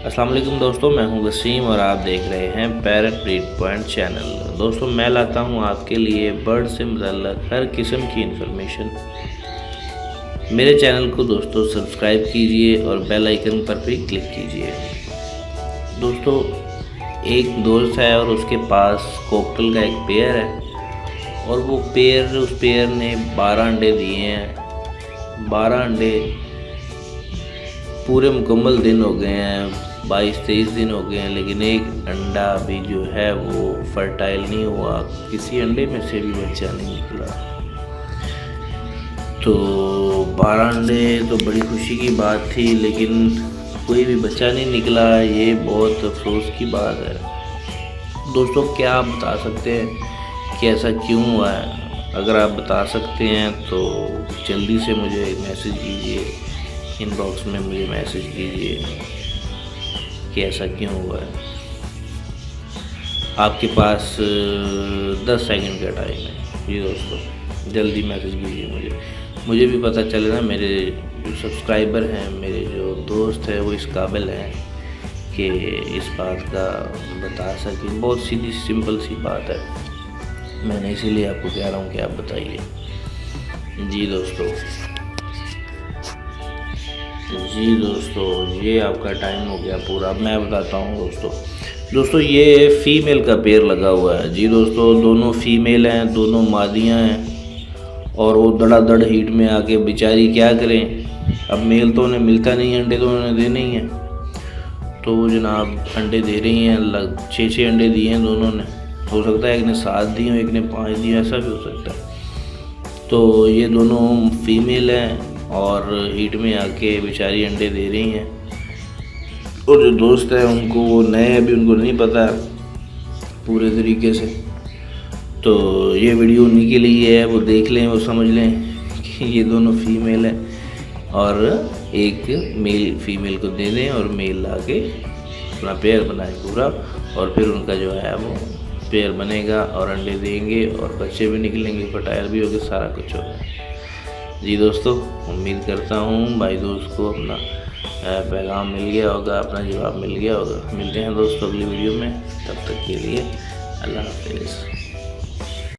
अस्सलाम वालेकुम दोस्तों, मैं हूं वसीम और आप देख रहे हैं पैरट ब्रीड पॉइंट चैनल। दोस्तों, मैं लाता हूं आपके लिए बर्ड से मुतल्लिक़ हर किस्म की इन्फॉर्मेशन। मेरे चैनल को दोस्तों सब्सक्राइब कीजिए और बेल आइकन पर भी क्लिक कीजिए। दोस्तों, एक दोस्त है और उसके पास कोकटल का एक पेयर है और वो उस पेयर ने 12 अंडे दिए हैं। 12 अंडे पूरे मुकम्मल दिन हो गए हैं, 22-23 दिन हो गए हैं, लेकिन एक अंडा अभी जो है वो फर्टाइल नहीं हुआ, किसी अंडे में से भी बच्चा नहीं निकला। तो 12 अंडे तो बड़ी खुशी की बात थी, लेकिन कोई भी बच्चा नहीं निकला, ये बहुत अफसोस की बात है। दोस्तों, क्या आप बता सकते हैं कि ऐसा क्यों हुआ है? अगर आप बता सकते हैं तो जल्दी से मुझे मैसेज कीजिए, इनबॉक्स में मुझे मैसेज कीजिए कि ऐसा क्यों हुआ है। आपके पास 10 सेकंड का टाइम है जी दोस्तों, जल्दी मैसेज कीजिए मुझे भी पता चले ना, मेरे जो सब्सक्राइबर हैं, मेरे जो दोस्त हैं, वो इस काबिल हैं कि इस बात का बता सकें। बहुत सीधी सिंपल सी बात है, मैंने इसीलिए आपको कह रहा हूँ कि आप बताइए जी दोस्तों। जी दोस्तों, ये आपका टाइम हो गया पूरा। मैं बताता हूँ दोस्तों, ये फ़ीमेल का पेयर लगा हुआ है जी दोस्तों। दोनों फ़ीमेल हैं, दोनों मादियाँ हैं और वो धड़ाधड़ हीट में आके बेचारी क्या करें। अब मेल तो उन्हें मिलता नहीं, अंडे तो उन्हें देने ही हैं, तो वो जनाब अंडे दे रही हैं। 6 अंडे दिए हैं दोनों ने। हो सकता है एक ने 7 दिए, एक ने 5 दिए, ऐसा भी हो सकता है। तो ये दोनों फीमेल हैं और हीट में आके बेचारी अंडे दे रही हैं। और जो दोस्त है उनको, वो नए अभी उनको नहीं पता पूरे तरीके से, तो ये वीडियो उन्हीं के लिए है। वो देख लें, वो समझ लें कि ये दोनों फीमेल हैं और एक मेल फीमेल को दे दें और मेल ला के अपना पेयर बनाए पूरा, और फिर उनका जो है वो पेयर बनेगा और अंडे देंगे और बच्चे भी निकलेंगे, फर्टाइल भी होगा, सारा कुछ होगा जी दोस्तों। उम्मीद करता हूँ भाई दोस्त को अपना पैगाम मिल गया होगा, अपना जवाब मिल गया होगा। मिलते हैं दोस्तों अगली वीडियो में, तब तक के लिए अल्लाह हाफ़िज़।